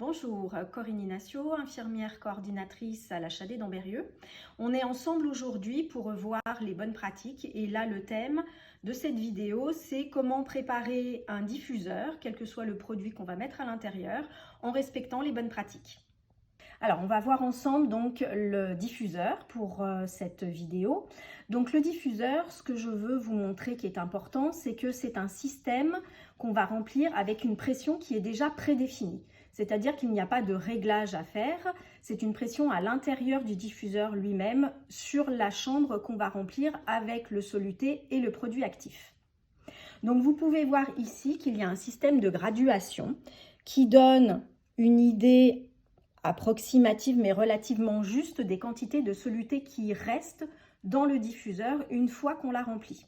Bonjour, Corinne Inacio, infirmière coordinatrice à l'HAD d'Ambérieu. On est ensemble aujourd'hui pour revoir les bonnes pratiques et là le thème de cette vidéo c'est comment préparer un diffuseur, quel que soit le produit qu'on va mettre à l'intérieur, en respectant les bonnes pratiques. Alors on va voir ensemble donc le diffuseur pour cette vidéo. Donc le diffuseur, ce que je veux vous montrer qui est important, c'est que c'est un système qu'on va remplir avec une pression qui est déjà prédéfinie. C'est-à-dire qu'il n'y a pas de réglage à faire, c'est une pression à l'intérieur du diffuseur lui-même sur la chambre qu'on va remplir avec le soluté et le produit actif. Donc vous pouvez voir ici qu'il y a un système de graduation qui donne une idée approximative mais relativement juste des quantités de soluté qui restent dans le diffuseur une fois qu'on l'a rempli.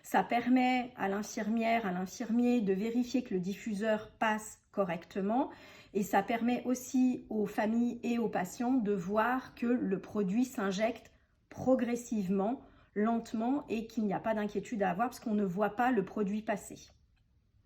Ça permet à l'infirmière, à l'infirmier de vérifier que le diffuseur passe correctement et ça permet aussi aux familles et aux patients de voir que le produit s'injecte progressivement, lentement et qu'il n'y a pas d'inquiétude à avoir parce qu'on ne voit pas le produit passer.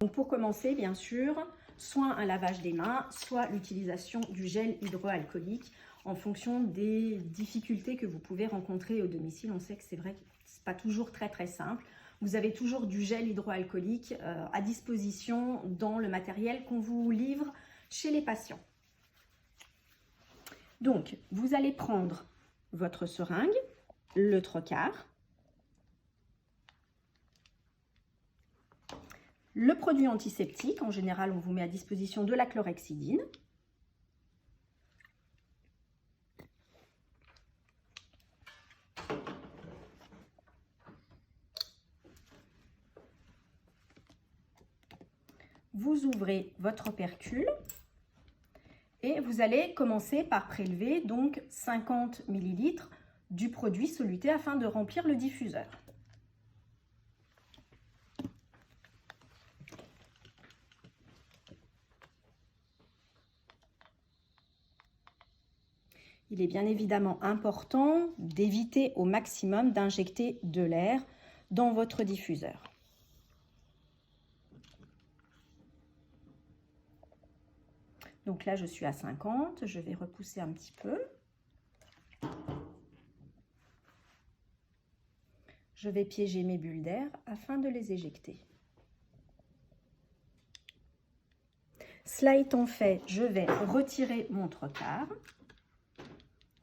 Donc pour commencer, bien sûr, soit un lavage des mains, soit l'utilisation du gel hydroalcoolique en fonction des difficultés que vous pouvez rencontrer au domicile. On sait que c'est vrai que ce n'est pas toujours très simple. Vous avez toujours du gel hydroalcoolique à disposition dans le matériel qu'on vous livre chez les patients. Donc, vous allez prendre votre seringue, le trocard, le produit antiseptique, en général on vous met à disposition de la chlorhexidine. Vous ouvrez votre opercule et vous allez commencer par prélever donc 50 ml du produit soluté afin de remplir le diffuseur. Il est bien évidemment important d'éviter au maximum d'injecter de l'air dans votre diffuseur. Donc là, je suis à 50, je vais repousser un petit peu. Je vais piéger mes bulles d'air afin de les éjecter. Cela étant fait, je vais retirer mon trocard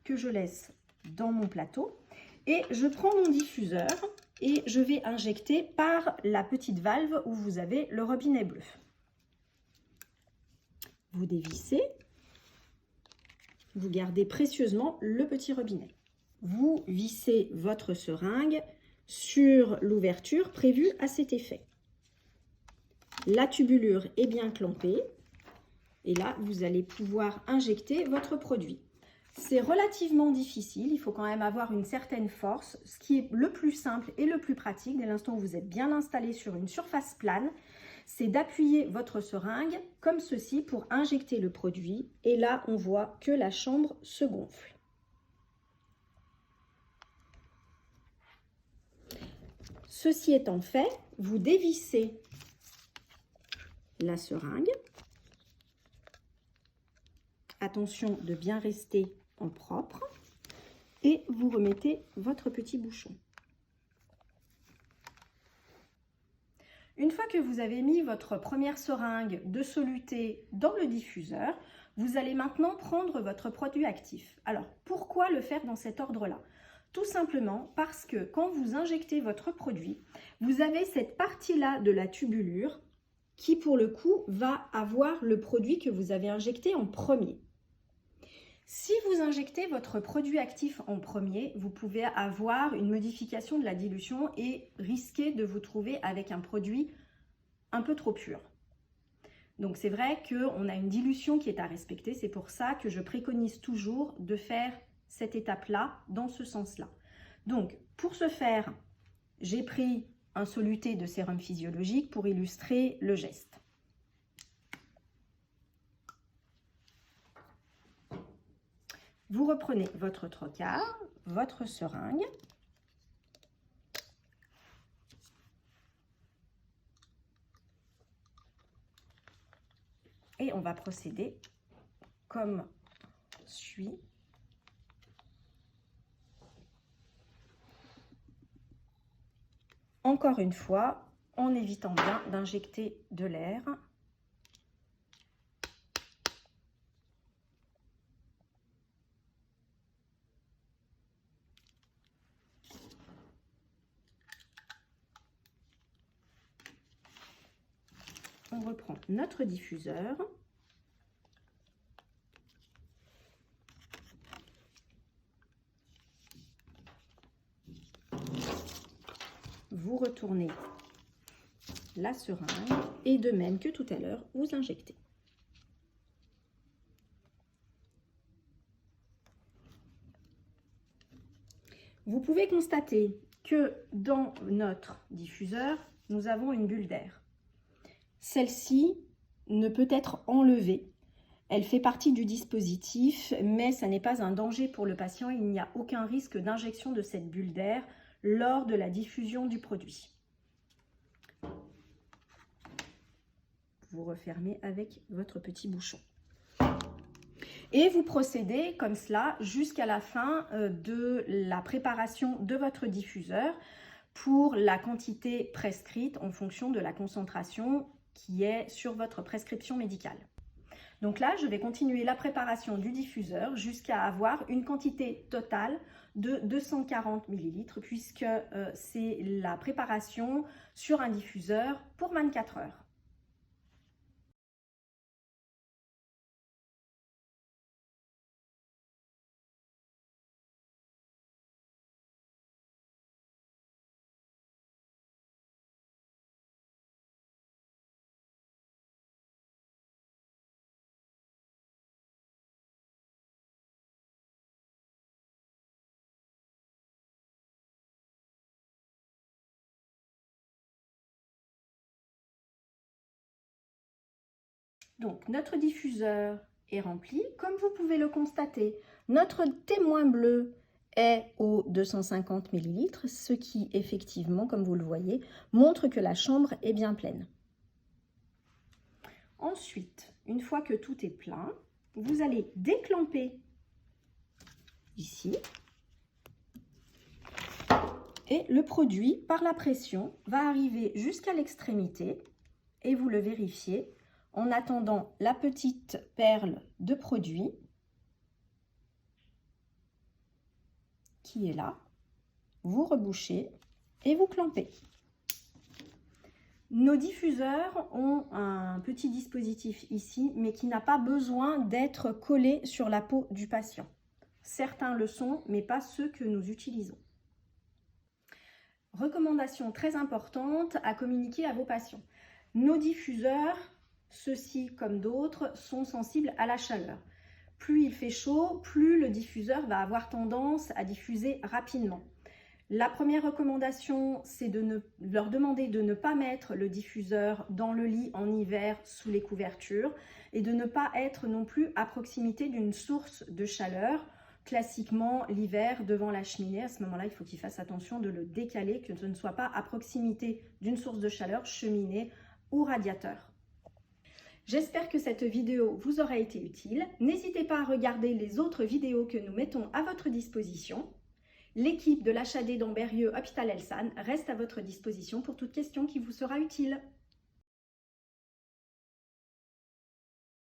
que je laisse dans mon plateau et je prends mon diffuseur et je vais injecter par la petite valve où vous avez le robinet bleu. Vous dévissez, vous gardez précieusement le petit robinet. Vous vissez votre seringue sur l'ouverture prévue à cet effet. La tubulure est bien clampée et là, vous allez pouvoir injecter votre produit. C'est relativement difficile, il faut quand même avoir une certaine force. Ce qui est le plus simple et le plus pratique, dès l'instant où vous êtes bien installé sur une surface plane, c'est d'appuyer votre seringue comme ceci pour injecter le produit. Et là, on voit que la chambre se gonfle. Ceci étant fait, vous dévissez la seringue. Attention de bien rester en propre et vous remettez votre petit bouchon. Une fois que vous avez mis votre première seringue de soluté dans le diffuseur, vous allez maintenant prendre votre produit actif. Alors, pourquoi le faire dans cet ordre-là? Tout simplement parce que quand vous injectez votre produit, vous avez cette partie-là de la tubulure qui, pour le coup, va avoir le produit que vous avez injecté en premier. Si vous injectez votre produit actif en premier, vous pouvez avoir une modification de la dilution et risquer de vous trouver avec un produit un peu trop pur. Donc c'est vrai qu'on a une dilution qui est à respecter, c'est pour ça que je préconise toujours de faire cette étape-là dans ce sens-là. Donc pour ce faire, j'ai pris un soluté de sérum physiologique pour illustrer le geste. Vous reprenez votre trocard, votre seringue. Et on va procéder comme suit. Encore une fois, en évitant bien d'injecter de l'air. On reprend notre diffuseur. Vous retournez la seringue et de même que tout à l'heure, vous injectez. Vous pouvez constater que dans notre diffuseur, nous avons une bulle d'air. Celle-ci ne peut être enlevée. Elle fait partie du dispositif, mais ça n'est pas un danger pour le patient. Il n'y a aucun risque d'injection de cette bulle d'air lors de la diffusion du produit. Vous refermez avec votre petit bouchon. Et vous procédez comme cela jusqu'à la fin de la préparation de votre diffuseur pour la quantité prescrite en fonction de la concentration qui est sur votre prescription médicale. Donc là, je vais continuer la préparation du diffuseur jusqu'à avoir une quantité totale de 240 ml puisque c'est la préparation sur un diffuseur pour 24 heures. Donc, notre diffuseur est rempli. Comme vous pouvez le constater, notre témoin bleu est aux 250 ml, ce qui, effectivement, comme vous le voyez, montre que la chambre est bien pleine. Ensuite, une fois que tout est plein, vous allez déclamper ici. Et le produit, par la pression, va arriver jusqu'à l'extrémité et vous le vérifiez en attendant la petite perle de produit qui est là. Vous rebouchez et vous clampez. Nos diffuseurs ont un petit dispositif ici, mais qui n'a pas besoin d'être collé sur la peau du patient. Certains le sont, mais pas ceux que nous utilisons. Recommandation très importante à communiquer à vos patients. Nos diffuseurs, ceux-ci comme d'autres, sont sensibles à la chaleur. Plus il fait chaud, plus le diffuseur va avoir tendance à diffuser rapidement. La première recommandation, c'est de leur demander de ne pas mettre le diffuseur dans le lit en hiver sous les couvertures et de ne pas être non plus à proximité d'une source de chaleur. Classiquement, l'hiver, devant la cheminée, à ce moment-là, il faut qu'il fasse attention de le décaler, que ce ne soit pas à proximité d'une source de chaleur, cheminée ou radiateur. J'espère que cette vidéo vous aura été utile. N'hésitez pas à regarder les autres vidéos que nous mettons à votre disposition. L'équipe de l'HAD d'Ambérieu Hôpital Elsan reste à votre disposition pour toute question qui vous sera utile.